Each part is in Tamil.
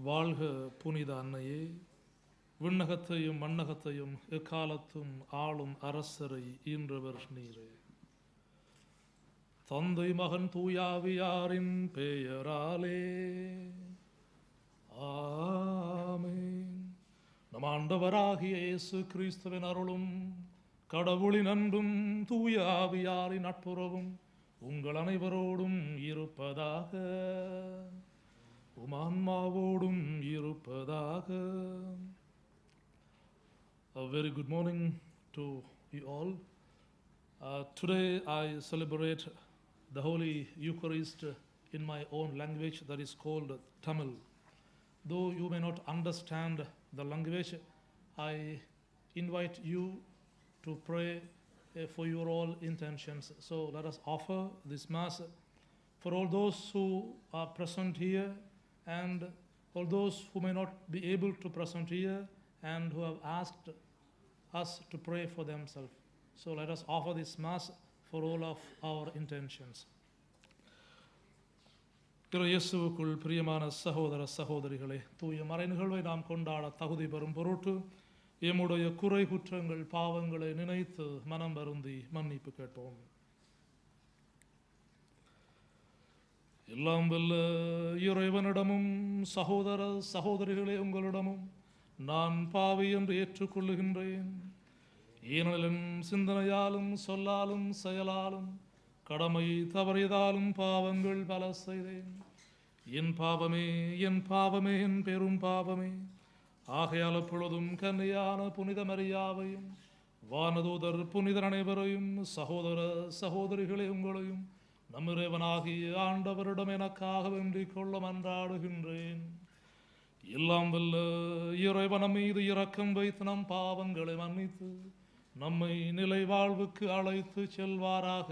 வாழ்க புனித அன்னையே, விண்ணகத்தையும் மண்ணகத்தையும் எக்காலத்தும் ஆளும் அரசரை ஈன்றவர் நீரே. தந்தை மகன் தூயாவியாரின் பெயராலே ஆமென். நம் ஆண்டவராகிய இயேசு கிறிஸ்துவின் அருளும் கடவுளின் அன்பும் தூய ஆவியாரின் நட்புறவும் உங்கள் அனைவரோடும் இருப்பதாக, உமான்மாவோடும் இருப்பதாக. A very good morning to you all. Today I celebrate the Holy Eucharist in my own language, that is called Tamil. Though you may not understand the language, I invite you to pray for your all intentions. So let us offer this Mass for all those who are present here and all those who may not be able to present here and who have asked us to pray for themselves. So let us offer this Mass for all of our intentions. திரு இயேசுவுக்குள் பிரியமான சகோதர சகோதரிகளே, தூய மறை நிகழ்வை நாம் கொண்டாட தகுதி பெறும் பொருட்டு எம்முடைய குறை குற்றங்கள் பாவங்களை நினைத்து மனம் வருந்தி மன்னிப்பு கேட்போம். எல்லாம் வல்ல இறைவனிடமும் சகோதர சகோதரிகளே உங்களிடமும் நான் பாவி என்று ஏற்றுக்கொள்ளுகின்றேன். ஏனெனில் சிந்தனையாலும் சொல்லாலும் செயலாலும் கடமை தவறியதாலும் பாவங்கள் பல செய்தேன். என் பாவமே என் பாவமே என் பெரும் பாவமே. ஆகையால் எப்பொழுதும் கன்னியான புனித மரியாவையும் வானதூதர் புனிதர் அனைவரையும் சகோதர சகோதரிகளே உங்களையும் நம் இறைவனாகிய ஆண்டவரிடம் எனக்காக வேண்டிக் கொள்ள மன்றாடுகின்றேன். எல்லாம் வல்ல இறைவன் மீது இரக்கம் வைத்து நம் பாவங்களை மன்னித்து நம்மை நிலை வாழ்வுக்கு அழைத்து செல்வாராக.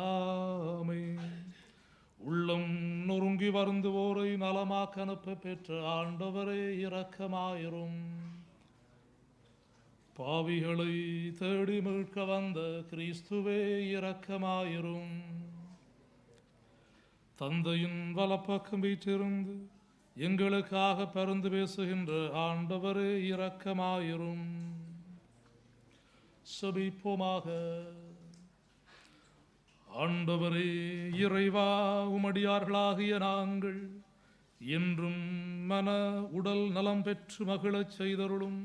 ஆமென். உள்ளம் நொறுங்கி வருந்துவோரை நலமாக்க அனுப்ப பெற்ற ஆண்டவரே இரக்கமாயிரும். பாவிகளை தேடி மீட்க வந்த கிறிஸ்துவே இரக்கமாயிரும். தந்தையின் வலப்பக்கம் வீற்றிருந்து எங்களுக்காக பரிந்து பேசுகின்ற ஆண்டவரே இரக்கமாயிரும். செபிப்போமாக. ஆண்டவரே இறைவா, உமடியார்களாகிய நாங்கள் என்றும் மன உடல் நலம் பெற்று மகிழச் செய்தருளும்.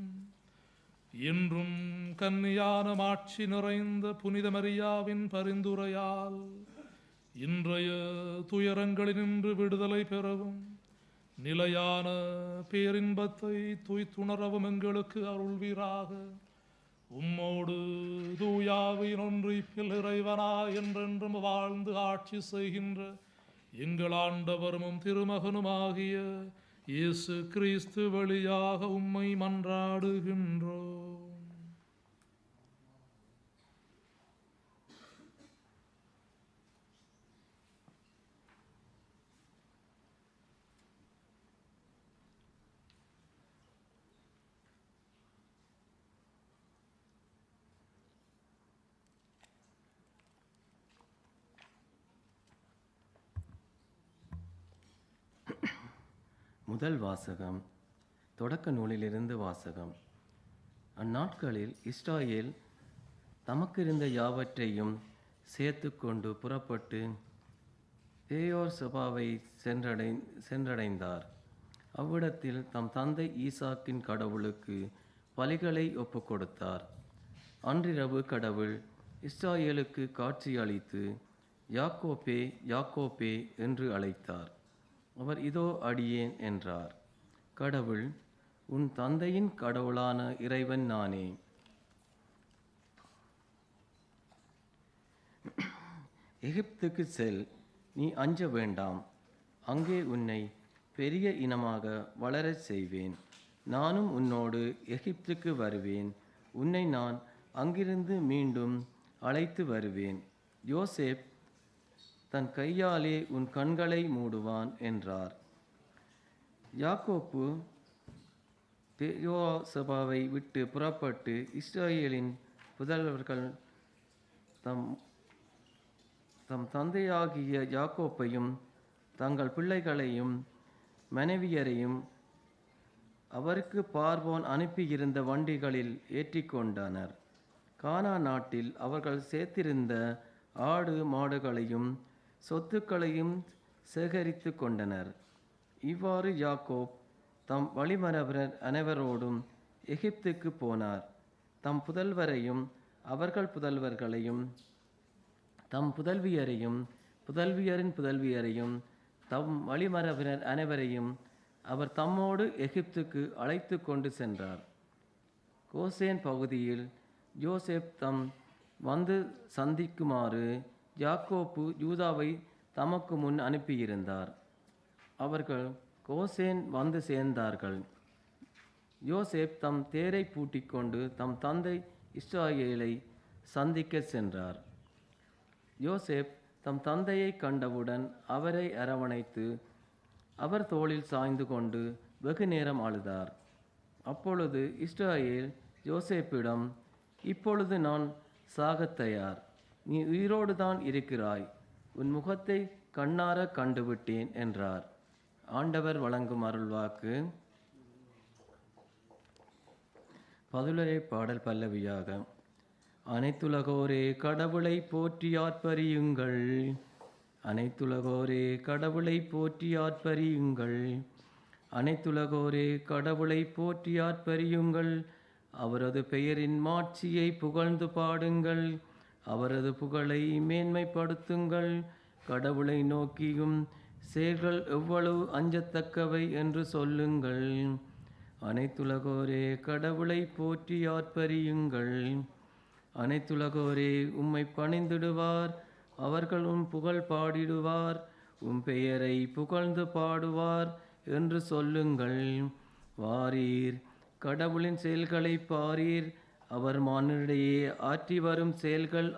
என்றும் கன்னியான மாட்சி நிறைந்த புனித மரியாவின் பரிந்துரையால் இன்றைய துயரங்களினின்று விடுதலை பெறவும் நிலையான பேரின்பத்தை துய்த்துணரவும் எங்களுக்கு அருள்வீராக. உம்மோடு தூயாவின் ஒன்றிப்பில் இறைவனா என்றென்றும் வாழ்ந்து ஆட்சி செய்கின்ற எங்கள் ஆண்டவரும் திருமகனுமாகிய இயேசு கிறிஸ்து வழியாக உம்மை மன்றாடுகின்றோம். முதல் வாசகம். தொடக்க நூலிலிருந்து வாசகம். அந்நாட்களில் இஸ்ராயேல் தமக்கிருந்த யாவற்றையும் சேர்த்து கொண்டு புறப்பட்டு பேயோர் சபாவை சென்றடைந்தார். அவ்விடத்தில் தம் தந்தை ஈசாக்கின் கடவுளுக்கு பலிகளை ஒப்பு கொடுத்தார். அன்றிரவு கடவுள் இஸ்ராயேலுக்கு காட்சியளித்து யாக்கோப்பே யாக்கோப்பே என்று அழைத்தார். அவர் இதோ அடியேன் என்றார். கடவுள், உன் தந்தையின் கடவுளான இறைவன் நானே. எகிப்துக்கு செல், நீ அஞ்ச வேண்டாம். அங்கே உன்னை பெரிய இனமாக வளரச் செய்வேன். நானும் உன்னோடு எகிப்துக்கு வருவேன். உன்னை நான் அங்கிருந்து மீண்டும் அழைத்து வருவேன். யோசேப் தன் கையாலே உன் கண்களை மூடுவான் என்றார். யாக்கோப்பு சபாவை விட்டு புறப்பட்டு இஸ்ராயேலின் புதல்வர்கள் தம் தந்தையாகிய யாக்கோப்பையும் தங்கள் பிள்ளைகளையும் மனைவியரையும் அவருக்கு பார்வோன் அனுப்பியிருந்த வண்டிகளில் ஏற்றிக்கொண்டனர். கானா நாட்டில் அவர்கள் சேர்த்திருந்த ஆடு மாடுகளையும் சொத்துக்களையும் சேகரித்து கொண்டனர். இவ்வாறு யாக்கோப் தம் வழிமரபினர் அனைவரோடும் எகிப்துக்கு போனார். தம் புதல்வரையும் அவர்கள் புதல்வர்களையும் தம் புதல்வியரையும் புதல்வியரின் புதல்வியரையும் தம் வழிமரபினர் அனைவரையும் அவர் தம்மோடு எகிப்துக்கு அழைத்து கொண்டு சென்றார். கோசேன் பகுதியில் யோசேப் தம் வந்து சந்திக்குமாறு யாக்கோப்பு யூதாவை தமக்கு முன் அனுப்பியிருந்தார். அவர்கள் கோசேன் வந்து சேர்ந்தார்கள். யோசேப் தம் தேரை பூட்டிக் கொண்டு தம் தந்தை இஸ்ராயேலை சந்திக்க சென்றார். யோசேப் தம் தந்தையை கண்டவுடன் அவரை அரவணைத்து அவர் தோளில் சாய்ந்து கொண்டு வெகு நேரம் அழுதார். அப்பொழுது இஸ்ராயேல் யோசேப்பிடம், இப்பொழுது நான் சாகத் தயார், நீ உயிரோடு தான் இருக்கிறாய், உன் முகத்தை கண்ணார கண்டுவிட்டேன் என்றார். ஆண்டவர் வழங்கும் அருள்வாக்கு. பதிலுரை பாடல் பல்லவியாக. அனைத்துலகோரே கடவுளை போற்றி ஆர்ப்பரியுங்கள், அனைத்துலகோரே கடவுளை போற்றி ஆர்ப்பரியுங்கள், அனைத்துலகோரே கடவுளை போற்றி ஆர்ப்பரியுங்கள், அவரது பெயரின் மாட்சியை புகழ்ந்து பாடுங்கள், அவரது புகழை மேன்மைப்படுத்துங்கள், கடவுளை நோக்கியும் செயல்கள் எவ்வளவு அஞ்சத்தக்கவை என்று சொல்லுங்கள். அனைத்துலகோரே கடவுளை போற்றி ஆர்ப்பரியுங்கள், அனைத்துலகோரே உம்மை பணிந்திடுவார், அவர்கள் உம் புகழ் பாடிடுவார், உம் பெயரை புகழ்ந்து பாடுவார் என்று சொல்லுங்கள். வாரீர், கடவுளின் செயல்களை பாரீர், அவர் மானிடையே ஆற்றி வரும் செயல்கள்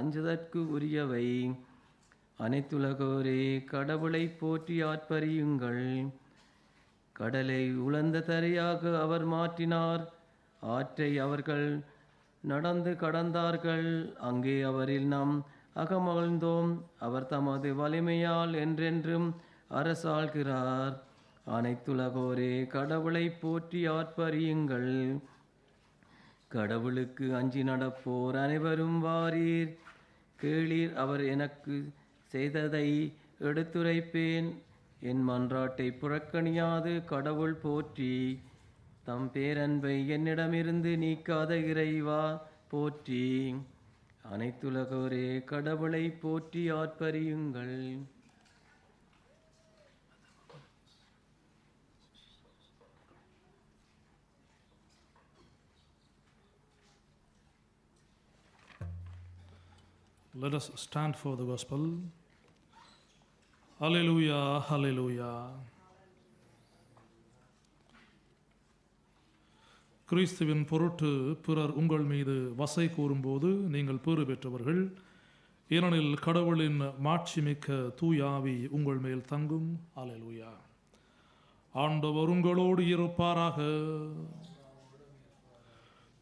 அஞ்சதற்கு உரியவை. அனைத்துலகோரே கடவுளை போற்றி ஆர்ப்பரியுங்கள். கடலை உலர்ந்த தரையாக அவர் மாற்றினார், ஆற்றை அவர்கள் நடந்து கடந்தார்கள், அங்கே அவரில் நாம் அகமகிழ்ந்தோம், அவர் தமது வலிமையால் என்றென்றும் அரசாள்கிறார். அனைத்துலகோரே கடவுளை போற்றி ஆர்ப்பரியுங்கள். கடவுளுக்கு அஞ்சி நடப்போர் அனைவரும் வாரீர், கேளீர், அவர் எனக்கு செய்ததை எடுத்துரைப்பேன், என் மன்றாட்டை புறக்கணியாது கடவுள் போற்றி, தம் பேரன்பை என்னிடமிருந்து நீக்காத இறைவா போற்றி. அனைத்துலகோரே கடவுளை போற்றி ஆர்ப்பரியுங்கள். Let us stand for the gospel. Hallelujah, hallelujah. கிறிஸ்துவின் பொருட்டு பிறர் உங்கள் மீது வசை கூறும்போது நீங்கள் பேறு பெற்றவர்கள், ஏனெனில் கடவுளின் மாட்சிமிக்க தூயாவி உங்கள் மேல் தங்கும். ஹல்லேலூயா. ஆண்டவர் உங்களோடு இருப்பாராக.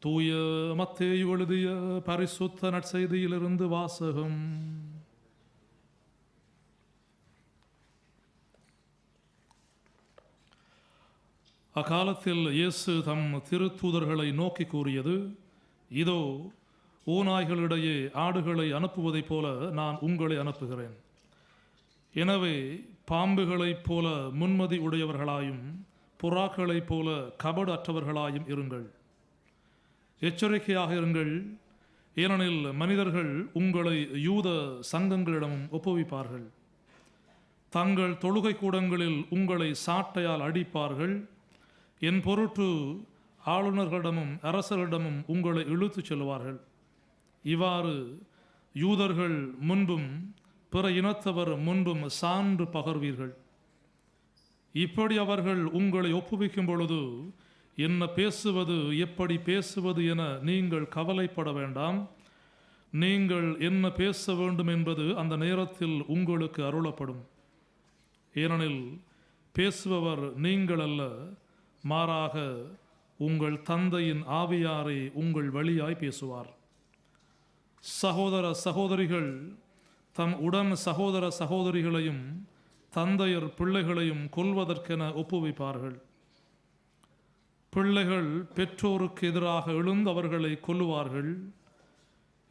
தூய மத்தேயு எழுதிய பரிசுத்த நற்செய்தியிலிருந்து வாசகம். அக்காலத்தில் இயேசு தம் திருத்தூதர்களை நோக்கி கூறியது, இதோ ஓநாய்களிடையே ஆடுகளை அனுப்புவதைப் போல நான் உங்களை அனுப்புகிறேன். எனவே பாம்புகளைப் போல முன்மதி உடையவர்களாயும் புறாக்களைப் போல கபடு அற்றவர்களாயும் இருங்கள். எச்சரிக்கையாக இருங்கள், ஏனெனில் மனிதர்கள் உங்களை யூத சங்கங்களிடமும் ஒப்புவிப்பார்கள். தங்கள் தொழுகை கூடங்களில் உங்களை சாட்டையால் அடிப்பார்கள். என் பொருட்டு ஆளுநர்களிடமும் அரசர்களிடமும் உங்களை இழுத்துச் செல்வார்கள். இவ்வாறு யூதர்கள் முன்பும் பிற இனத்தவர் முன்பும் சான்று பகர்வீர்கள். இப்படி அவர்கள் உங்களை ஒப்புவிக்கும் பொழுது என்ன பேசுவது, எப்படி பேசுவது என நீங்கள் கவலைப்பட வேண்டாம். நீங்கள் என்ன பேச வேண்டும் என்பது அந்த நேரத்தில் உங்களுக்கு அருளப்படும். ஏனெனில் பேசுபவர் நீங்கள் அல்ல, மாறாக உங்கள் தந்தையின் ஆவியாரை உங்கள் வழியாய் பேசுவார். சகோதர சகோதரிகள் தம் உடன் சகோதர சகோதரிகளையும் தந்தையர் பிள்ளைகளையும் கொல்வதற்கென ஒப்புவிப்பார்கள். பிள்ளைகள் பெற்றோருக்கு எதிராக எழுந்து அவர்களை கொல்லுவார்கள்.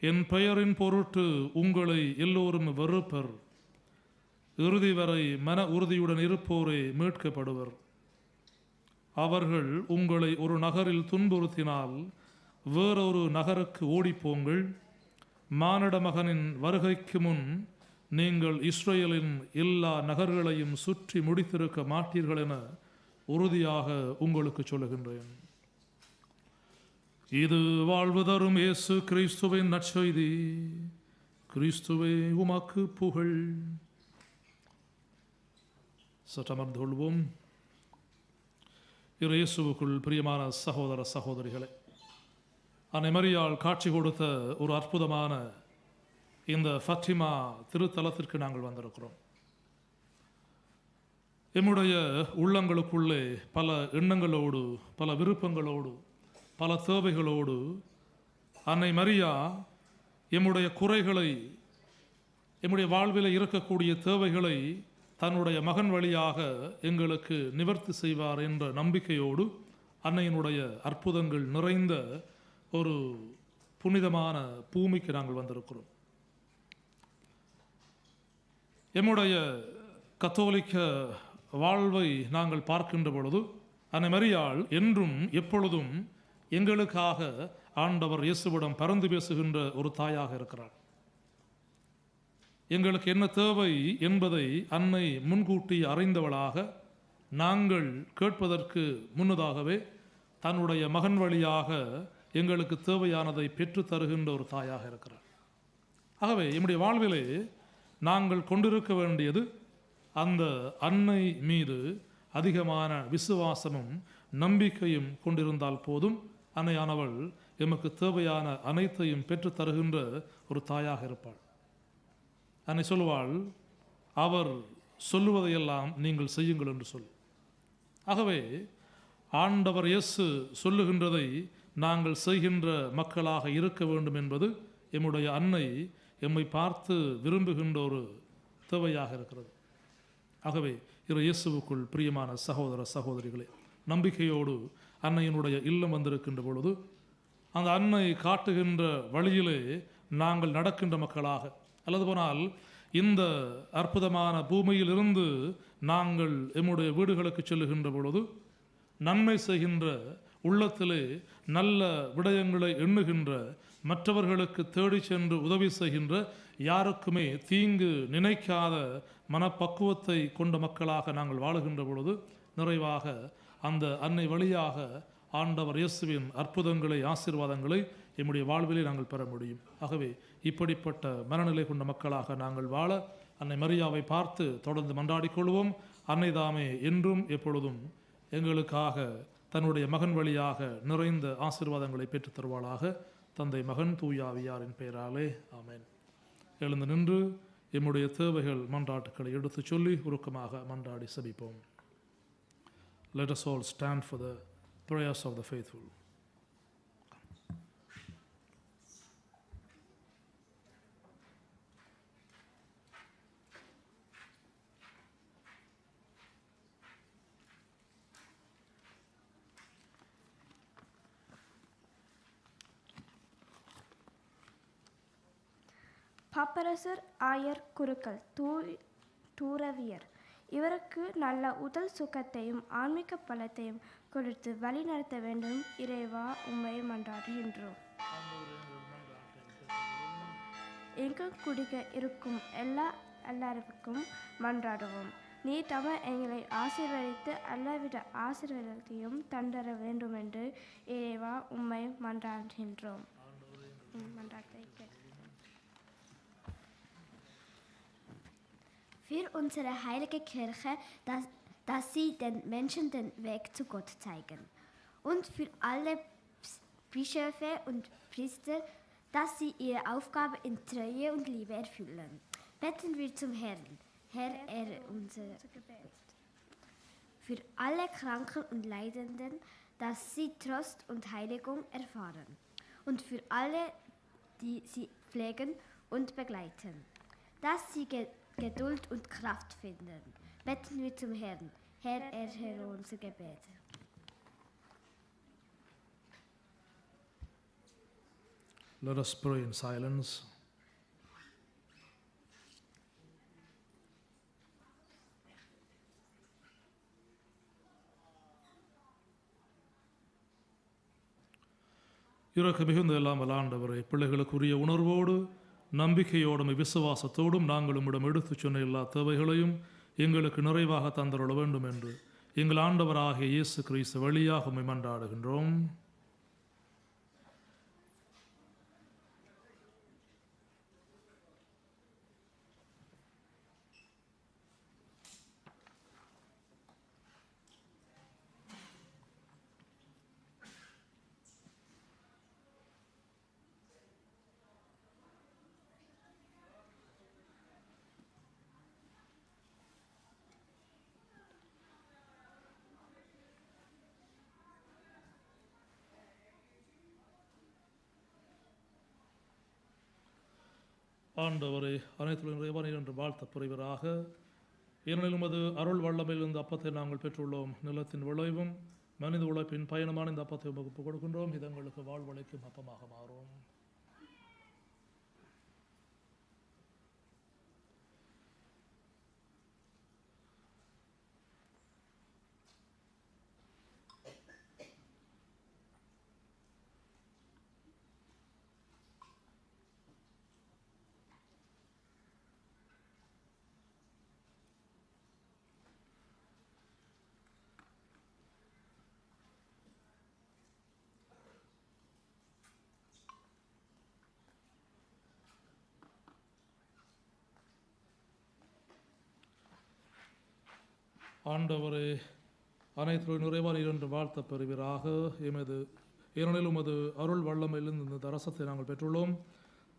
என் பெயரின் பொருட்டு உங்களை எல்லோரும் வெறுப்பர். இறுதி வரை மன உறுதியுடன் இருப்போரே மீட்கப்படுவர். அவர்கள் உங்களை ஒரு நகரில் துன்புறுத்தினால் வேறொரு நகருக்கு ஓடிப்போங்கள். மானிட மகனின் வருகைக்கு முன் நீங்கள் இஸ்ரேலின் எல்லா நகர்களையும் சுற்றி முடித்திருக்க மாட்டீர்கள் என உறுதியாக உங்களுக்கு சொல்லுகின்றேன். இது வாழ்வு தரும் இயேசு கிறிஸ்துவின் நற்செய்தி. கிறிஸ்துவே உமக்கு புகழ். சற்றமர்ந்து கொள்வோம். இயேசுவுக்குள் பிரியமான சகோதர சகோதரிகளே, அன்னை மரியாள் காட்சி கொடுத்த ஒரு அற்புதமான இந்த ஃபத்திமா திருத்தலத்திற்கு நாங்கள் வந்திருக்கிறோம். எம்முடைய உள்ளங்களுக்குள்ளே பல எண்ணங்களோடு, பல விருப்பங்களோடு, பல தேவைகளோடு அன்னை மரியா எம்முடைய குறைகளை, எம்முடைய வாழ்வில் இருக்கக்கூடிய தேவைகளை தன்னுடைய மகன் வழியாக எங்களுக்கு நிவர்த்தி செய்வார் என்ற நம்பிக்கையோடு அன்னையினுடைய அற்புதங்கள் நிறைந்த ஒரு புனிதமான பூமிக்கு நாங்கள் வந்திருக்கிறோம். எம்முடைய கத்தோலிக்க வாழ்வை நாங்கள் பார்க்கின்ற பொழுது அன்னை மரியாள் என்றும் எப்பொழுதும் எங்களுக்காக ஆண்டவர் இயேசுவிடம் பரிந்து பேசுகின்ற ஒரு தாயாக இருக்கிறார். எங்களுக்கு என்ன தேவை என்பதை அன்னை முன்கூட்டி அறிந்தவளாக, நாங்கள் கேட்பதற்கு முன்னதாகவே தன்னுடைய மகன் வழியாக எங்களுக்கு தேவையானதை பெற்று தருகின்ற ஒரு தாயாக இருக்கிறார். ஆகவே நம்முடைய வாழ்விலே நாங்கள் கொண்டிருக்க வேண்டியது அந்த அன்னை மீது அதிகமான விசுவாசமும் நம்பிக்கையும் கொண்டிருந்தால் போதும். அன்னையானவள் எமக்கு தேவையான அனைத்தையும் பெற்று தருகின்ற ஒரு தாயாக இருப்பாள். அன்னை சொல்லுவாள், அவர் சொல்லுவதையெல்லாம் நீங்கள் செய்யுங்கள் என்று சொல். ஆகவே ஆண்டவர் இயேசு சொல்லுகின்றதை நாங்கள் செய்கின்ற மக்களாக இருக்க வேண்டும் என்பது எம்முடைய அன்னை எம்மை பார்த்து விரும்புகின்ற ஒரு தேவையாக இருக்கிறது. ஆகவே இயேசுவுக்குள் பிரியமான சகோதர சகோதரிகளே, நம்பிக்கையோடு அன்னையினுடைய இல்லம் வந்திருக்கின்ற பொழுது அந்த அன்னை காட்டுகின்ற வழியிலே நாங்கள் நடக்கின்ற மக்களாக, அல்லது போனால் இந்த அற்புதமான பூமியிலிருந்து நாங்கள் எம்முடைய வீடுகளுக்கு செல்லுகின்ற பொழுது நன்மை செய்கின்ற, உள்ளத்திலே நல்ல விடயங்களை எண்ணுகின்ற, மற்றவர்களுக்கு தேடி சென்று உதவி செய்கின்ற, யாருக்குமே தீங்கு நினைக்காத மனப்பக்குவத்தை கொண்ட மக்களாக நாங்கள் வாழுகின்ற பொழுது நிறைவாக அந்த அன்னை வழியாக ஆண்டவர் இயேசுவின் அற்புதங்களை, ஆசீர்வாதங்களை எம்முடைய வாழ்விலே நாங்கள் பெற முடியும். ஆகவே இப்படிப்பட்ட மனநிலை கொண்ட மக்களாக நாங்கள் வாழ அன்னை மரியாவை பார்த்து தொடர்ந்து மன்றாடிக்கொள்வோம். அன்னை தாமே என்றும் எப்பொழுதும் எங்களுக்காக தன்னுடைய மகன் வழியாக நிறைந்த ஆசீர்வாதங்களை பெற்றுத் தருவாளாக. தந்தை, மகன், தூயாவியாரின் பெயராலே ஆமென். எழுந்து நின்று எம்முடைய தேவைகள், மன்றாட்டுக்களை எடுத்துச் சொல்லி உருக்கமாக மன்றாடி செபிப்போம். Let us all stand for the prayers of the faithful. பாப்பரசர் ஆயர் குருக்கள் தூரவியர் இவருக்கு நல்ல உடல் சுகத்தையும் ஆன்மீக பலத்தையும் கொடுத்து வழி நடத்த வேண்டும். இறைவா, உம்மை மன்றாடுகின்றோம். எங்கும் குடிக்க இருக்கும் எல்லாருக்கும் மன்றாடுவோம். நீ தம எங்களை ஆசீர்வதித்து எல்லாவித ஆசீர்வாதத்தையும் தந்தர வேண்டும் என்று இறைவா, உம்மை மன்றாடுகின்றோம். Für unsere heilige Kirche, dass sie den Menschen den Weg zu Gott zeigen. Und für alle Bischöfe und Priester, dass sie ihre Aufgabe in Treue und Liebe erfüllen. Beten wir zum Herrn. Herr, ehre unser Gebet. Für alle Kranken und Leidenden, dass sie Trost und Heiligung erfahren. Und für alle, die sie pflegen und begleiten, dass sie Geduld und Kraft finden. Betten wir zum Herrn. Herr, erhöre unser Gebet. Let us pray in silence. இறக்க மிகுந்த எல்லாம் ஆண்டவரே, பிள்ளைகளுக்குரிய உணர்வோடு நம்பிக்கையோடும் விசுவாசத்தோடும் நாங்கள் உம்மிடம் எடுத்துச் சொன்ன எல்லா தேவைகளையும் எங்களுக்கு நிறைவாக தந்தருள வேண்டும் என்று எங்கள் ஆண்டவராகிய இயேசு கிறிஸ்து வழியாக உம்மை மன்றாடுகின்றோம். ஆண்டவரே, அனைத்துலகின் இறைவனே என்று வாழ்த்த புரிவராக. ஏனெனில் உமது அருள் வல்லமையில் இந்த அப்பத்தை நாங்கள் பெற்றுள்ளோம். நிலத்தின் விளைவும் மனித உழைப்பின் பயணமான இந்த அப்பத்தை உமக்கு கொடுக்கின்றோம். இது எங்களுக்கு வாழ்வளிக்கும் அப்பமாக மாறும். ஆண்டவரே, அனைத்து நிறைவான என்று வாழ்த்த பெறுவீராக. ஏனெனில் உமது அருள் வல்லமையிலிருந்து இந்த ரசத்தை நாங்கள் பெற்றுள்ளோம்.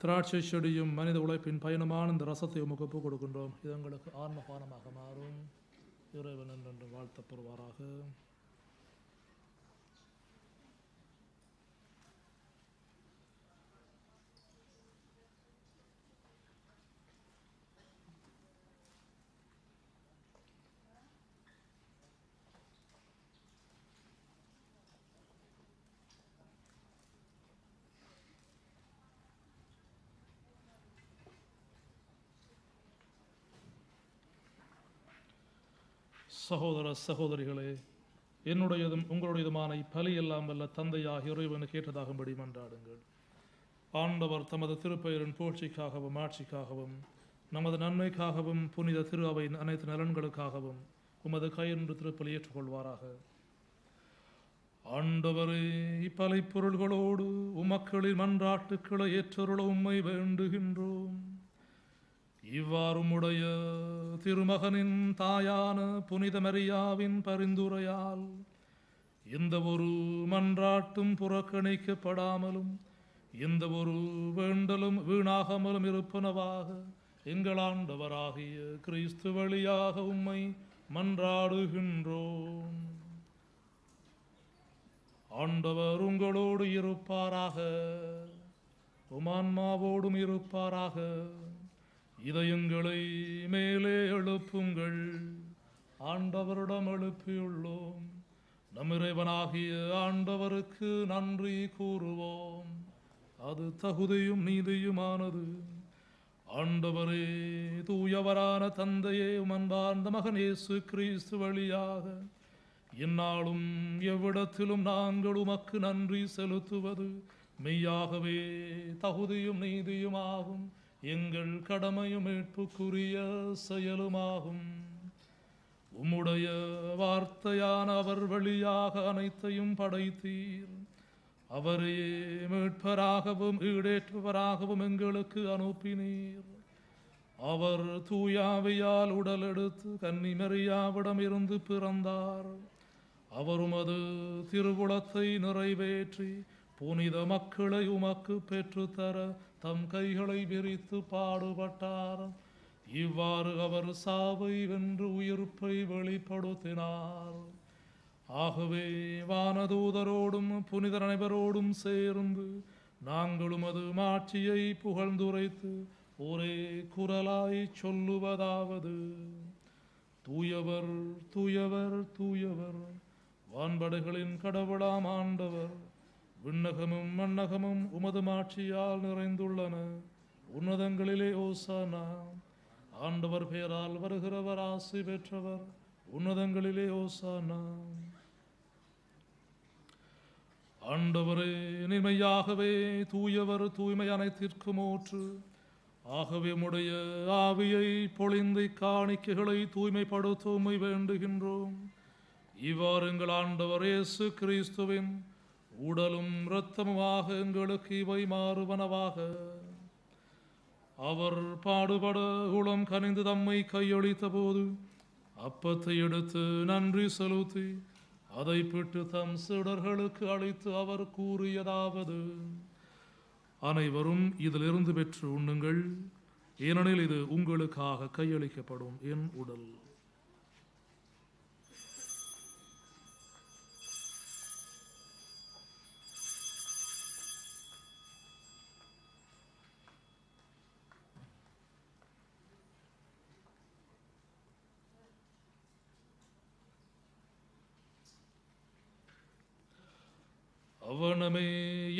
திராட்சை செடியும் மனித உழைப்பின் பயணமான இந்த ரசத்தை உமக்கு ஒப்புக் கொடுக்கின்றோம். இது எங்களுக்கு ஆன்மபானமாக மாறும். இறைவன் என்று வாழ்த்த பெறுவாராக. சகோதர சகோதரிகளே, என்னுடையதும் உங்களுடையதுமான இப்பலி எல்லாம் வல்ல தந்தையாக இறைவனுக்கு ஏற்றதாகும்படி மன்றாடுங்கள். ஆண்டவர் தமது திருப்பெயரின் புகழ்ச்சிக்காகவும் ஆட்சிக்காகவும் நமது நன்மைக்காகவும் புனித திரு அவையின் அனைத்து நலன்களுக்காகவும் உமது கையென்று திருப்பலி ஏற்றுக்கொள்வாராக. ஆண்டவரே, இப்பலை பொருள்களோடு உமக்களின் மன்றாட்டுக்களை ஏற்றருள உம்மை வேண்டுகின்றோம். இவ்வாறு உம்முடைய திருமகனின் தாயான புனித மரியாவின் பரிந்துரையால் எந்த ஒரு மன்றாட்டும் புறக்கணிக்கப்படாமலும் எந்த ஒரு வேண்டலும் வீணாகாமலும் இருப்பனவாக எங்கள் ஆண்டவராகிய கிறிஸ்து வழியாக உம்மை மன்றாடுகின்றோம். ஆண்டவர் உங்களோடு இருப்பாராக, உமான்மாவோடும் இருப்பாராக. இதயங்களை மேலே எழுப்புங்கள், ஆண்டவரிடம் எழுப்பியுள்ளோம். நம் இறைவனாகிய ஆண்டவருக்கு நன்றி கூறுவோம், அது தகுதியும் நீதியுமானது. ஆண்டவரே, தூயவரான தந்தையே, அன்பார்ந்த மகன் இயேசு கிறிஸ்து வழியாக எந்நாளும் எவ்விடத்திலும் நாங்கள் உமக்கு நன்றி செலுத்துவது மெய்யாகவே தகுதியும் நீதியுமாகும், எங்கள் கடமையும் மீட்புக்குரிய செயலுமாகும். உம்முடைய வார்த்தையான அவர் வழியாக அனைத்தையும் படைத்தீர். அவரையே மீட்பராகவும் ஈடேற்றுவராகவும் எங்களுக்கு அனுப்பினீர். அவர் தூயாவியால் உடல் எடுத்து கன்னிமரியாவிடம் இருந்து பிறந்தார். அவர் உமது திருவுளத்தை நிறைவேற்றி புனித மக்களை உமக்கு பெற்றுத்தர தம் கைகளை விரித்து பாடுபட்டார். இவ்வாறு அவர் சாவை வென்று உயிர்ப்பை வெளிப்படுத்தினார். ஆகவே வானதூதரோடும் புனிதர் அனைவரோடும் சேர்ந்து நாங்களும் அது மாட்சியை புகழ்ந்துரைத்து ஒரே குரலாய் சொல்லுவதாவது: தூயவர் தூயவர் தூயவர் வான்படைகளின் கடவுளாம் ஆண்டவர். விண்ணகமும் மண்ணகமும் உமது மாட்சியால் நிறைந்துள்ளன. உன்னதங்களிலே ஓசானா. ஆண்டவர் பெயரால் வருகிறவர் ஆசி பெற்றவர். உன்னதங்களிலே ஓசானா. ஆண்டவரே நிமையாகவே தூயவர், தூய்மை அனைத்திற்கும் ஊற்று. ஆகவே உம்முடைய ஆவியை பொழிந்து காணிக்கைகளை தூய்மைப்படுத்த வேண்டுகின்றோம். இவ்வாறு எங்கள் ஆண்டவர் இயேசு கிறிஸ்துவின் உடலும் இரத்தமுமாக எங்களுக்கு இவை மாறுவனவாக. அவர் பாடுபட உளம் கனிந்து தம்மை கையளித்த போது அப்பத்தை எடுத்து நன்றி செலுத்தி அதை பிட்டு தம் சீடர்களுக்கு அளித்து அவர் கூறியதாவது: அனைவரும் இதிலிருந்து பெற்று உண்ணுங்கள், ஏனெனில் இது உங்களுக்காக கையளிக்கப்படும் என் உடல். அவனமே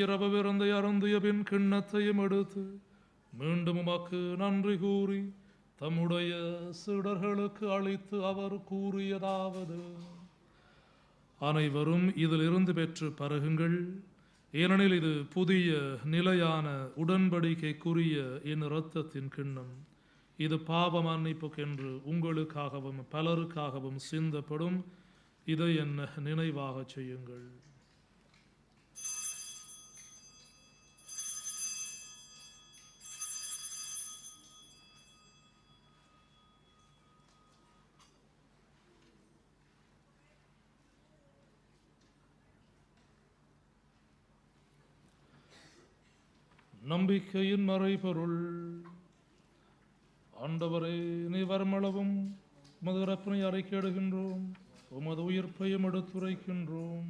இரவு விருந்தை அருந்திய பின் கிண்ணத்தையும் எடுத்து மீண்டும் உமக்கு நன்றி கூறி தம்முடைய சீடர்களுக்கு அளித்து அவர் கூறியதாவது: அனைவரும் இதிலிருந்து பெற்று பருகுங்கள், ஏனெனில் இது புதிய நிலையான உடன்படிக்கைக்குரிய என் இரத்தத்தின் கிண்ணம். இது பாவ மன்னிப்புக்கென்று உங்களுக்காகவும் பலருக்காகவும் சிந்தப்படும். இதை என்ன நினைவாக செய்யுங்கள். நம்பிக்கையின் மறைபொருள். ஆண்டவரே, நீ வருமளவும் உமது இறப்பினை அறிக்கையிடுகின்றோம், உமது உயிர்ப்பையும் எடுத்துரைக்கின்றோம்.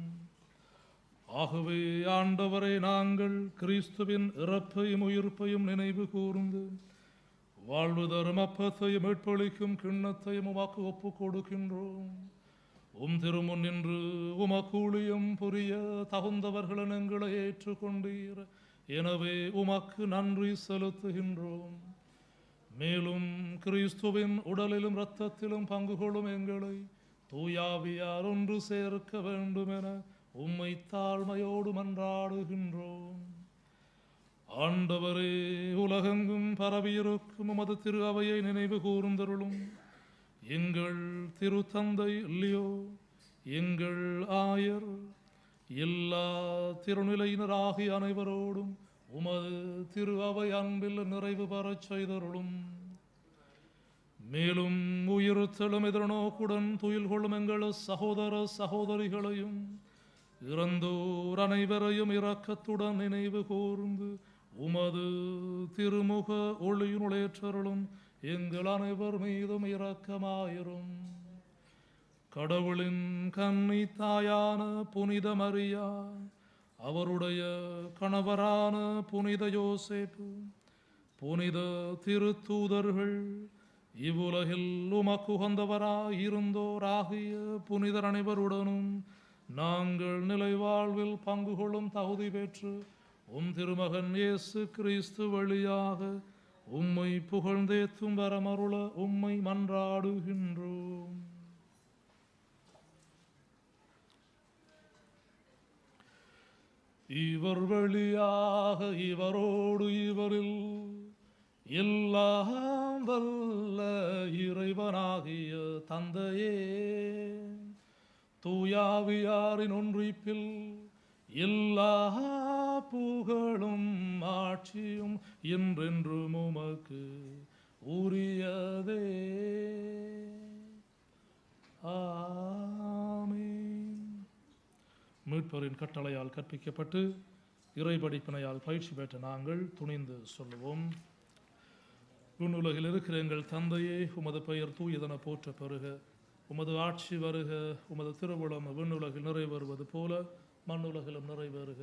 ஆகவே ஆண்டவரே, நாங்கள் கிறிஸ்துவின் இறப்பையும் உயிர்ப்பையும் நினைவு கூர்ந்து வாழ்வு தரும் அப்பத்தையும் மீட்பளிக்கும் கிண்ணத்தையும் உமக்கு ஒப்புக் கொடுக்கின்றோம். உம் திருமுன் நின்று உமக்கு ஊழியம் புரிய தகுந்தவர்கள் எங்களை ஏற்றுக்கொண்டீர். எனவே உமக்கு நன்றி செலுத்துகின்றோம். மேலும் கிறிஸ்துவின் உடலிலும் இரத்தத்திலும் பங்கு கொள்ளும் எங்களை தூயாவியார் ஒன்று சேர்க்க வேண்டும் என உம்மை தாழ்மையோடு மன்றாடுகின்றோம். ஆண்டவரே, உலகெங்கும் பரவியிருக்கும் உமது திரு அவையை நினைவு கூர்ந்தருளும். எங்கள் திருத்தந்தை லியோ, எங்கள் ஆயர், எல்லா திருநிலையினராகிய அனைவரோடும் உமது திரு அவை அன்பில் நிறைவு பெறச் செய்தருளும். மேலும் உயிர்த்தெழும் எதிர்நோக்குடன் துயில் கொள்ளும் எங்கள் சகோதர சகோதரிகளையும் இறந்தோர் அனைவரையும் இரக்கத்துடன் நினைவு கூர்ந்து உமது திருமுக ஒளியினுளேற்றருளும். எங்கள் அனைவர் மீதும் இரக்கமாயிரும். கடவுளின் கன்னி தாயான புனித மரியா, அவருடைய கணவரான புனித யோசேப்பு, புனித திருத்தூதர்கள், இவ்வுலகில் உமக்கு உகந்தவராயிருந்தோராகிய புனிதர் அனைவருடனும் நாங்கள் நிலைவாழ்வில் பங்கு கொள்ளும் தகுதி பெற்று உம் திருமகன் இயேசு கிறிஸ்து வழியாக உம்மை புகழ்ந்தேத்தும் வரமருள உம்மை மன்றாடுகின்றோம். இவர் வழியாக இவரோடு இவரில் எல்லாம் வல்ல இறைவனாகிய தந்தையே, தூயாவியாரின் ஒன்றிப்பில் எல்லா புகழும் ஆட்சியும் என்றென்றும் உமக்கு உரியதே. ஆமென். மீட்பரின் கட்டளையால் கற்பிக்கப்பட்டு இறைபடிப்பினையால் பயிற்சி பெற்ற நாங்கள் துணிந்து சொல்லுவோம். விண்ணுலகில் இருக்கிற எங்கள் தந்தையே, உமது பெயர் தூயதென போற்ற பெறுக. உமது ஆட்சி வருக. உமது திருவுளம் விண்ணுலகில் நிறைவேறுவது போல மண்ணுலகிலும் நிறைவேறுக.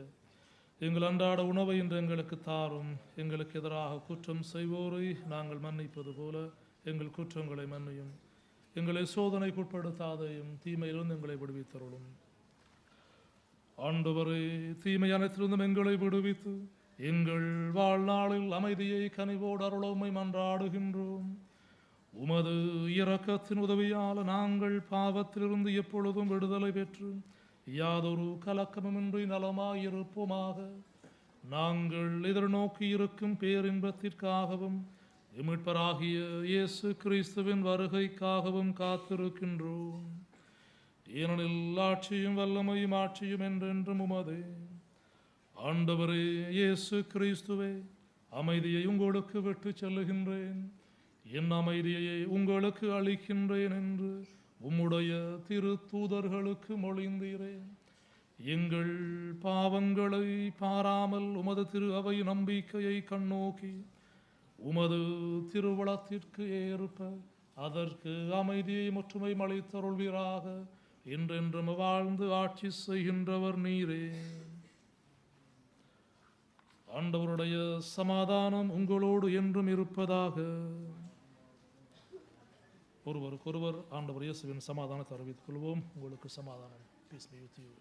எங்கள் அன்றாட உணவை இன்று எங்களுக்கு தாரும். எங்களுக்கு எதிராக குற்றம் செய்வோரை நாங்கள் மன்னிப்பது போல எங்கள் குற்றங்களை மன்னியும். எங்களை சோதனைக்குட்படுத்தாதையும் தீமையிலிருந்து எங்களை விடுவித்தருளும். ஆண்டவரே, தீமை அனைத்திலிருந்தும் எங்களை விடுவித்து எங்கள் வாழ்நாளில் அமைதியை கனிவோடு அருளோமை மன்றாடுகின்றோம். உமது இரக்கத்தின் உதவியால் நாங்கள் பாவத்திலிருந்து எப்பொழுதும் விடுதலை பெற்று யாதொரு கலக்கமுமின்றி நலமாயிருப்போமாக. நாங்கள் எதிர்நோக்கி இருக்கும் பேரின்பத்திற்காகவும் மீட்பராகிய இயேசு கிறிஸ்துவின் வருகைக்காகவும் காத்திருக்கின்றோம். ஏனெனில் ஆட்சியும் வல்லமையும் ஆட்சியும் என்றென்றும் உமதே. ஆண்டவரே இயேசு கிறிஸ்துவே, அமைதியை உங்களுக்கு விட்டு செல்லுகின்றேன், என் அமைதியை உங்களுக்கு அளிக்கின்றேன் என்று உம்முடைய திரு தூதர்களுக்கு மொழிந்தீரே. எங்கள் பாவங்களை பாராமல் உமது திரு அவை நம்பிக்கையை கண்ணோக்கி உமது திருவளத்திற்கு ஏற்ப அதற்கு அமைதியை முற்றுமை அளித்தருள்வீராக. என்றென்றும் வாழ்ந்து ஆட்சி செய்கின்றவர் நீரே. ஆண்டவருடைய சமாதானம் உங்களோடு என்றும் இருப்பதாக. ஒருவருக்கொருவர் ஆண்டவர் இயேசுவின் சமாதானத்தை அறிவித்துக் கொள்வோம். உங்களுக்கு சமாதானம். Peace be with you.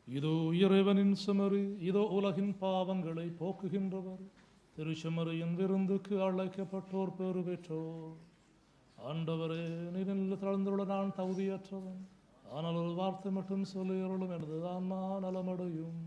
இதோ இறைவனின் செமறி, இதோ உலகின் பாவங்களை போக்குகின்றவர். திருச்செமறியின் விருந்துக்கு அழைக்கப்பட்டோர் பேறு பெற்றோர். ஆண்டவரே, நீரில் தளர்ந்துள்ள நான் தகுதியற்றவன், ஆனால் ஒரு வார்த்தை மட்டும் சொல்லி அருளும், எனது ஆன்மா நலமடையும்.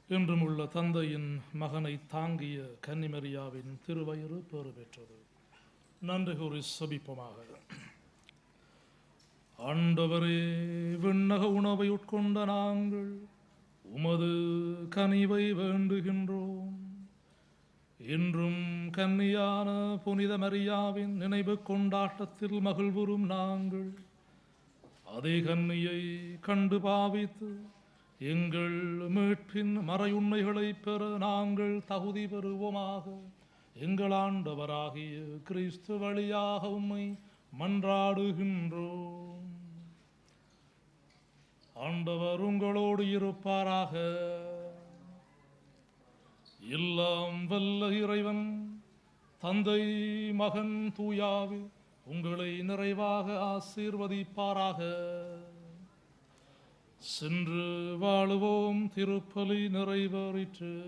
என்றும் உள்ள தந்தையின் மகனை தாங்கிய கன்னிமரியாவின் திருவயிறு பேறு பெற்றது. நன்றி கூறி செபிப்போமாக. ஆண்டவரே, விண்ணக உணவை உட்கொண்ட நாங்கள் உமது கனிவை வேண்டுகின்றோம். இன்றும் கன்னியான புனித மரியாவின் நினைவு கொண்டாட்டத்தில் மகிழ்வுறும் நாங்கள் அதே கன்னியை கண்டு பாவித்து எங்கள் மீட்பின் மறையுண்மைகளை பெற நாங்கள் தகுதி பெறுவோமாக. எங்கள் ஆண்டவராகிய கிறிஸ்து வழியாக உம்மை மன்றாடுகின்றோம். ஆண்டவர் உங்களோடு இருப்பாராக. எல்லாம் வல்ல இறைவன் தந்தை, மகன், தூயாவி உங்களை நிறைவாக ஆசீர்வதிப்பாராக. சென்று வாழுவோம். திருப்பலி நிறைவேறிற்று.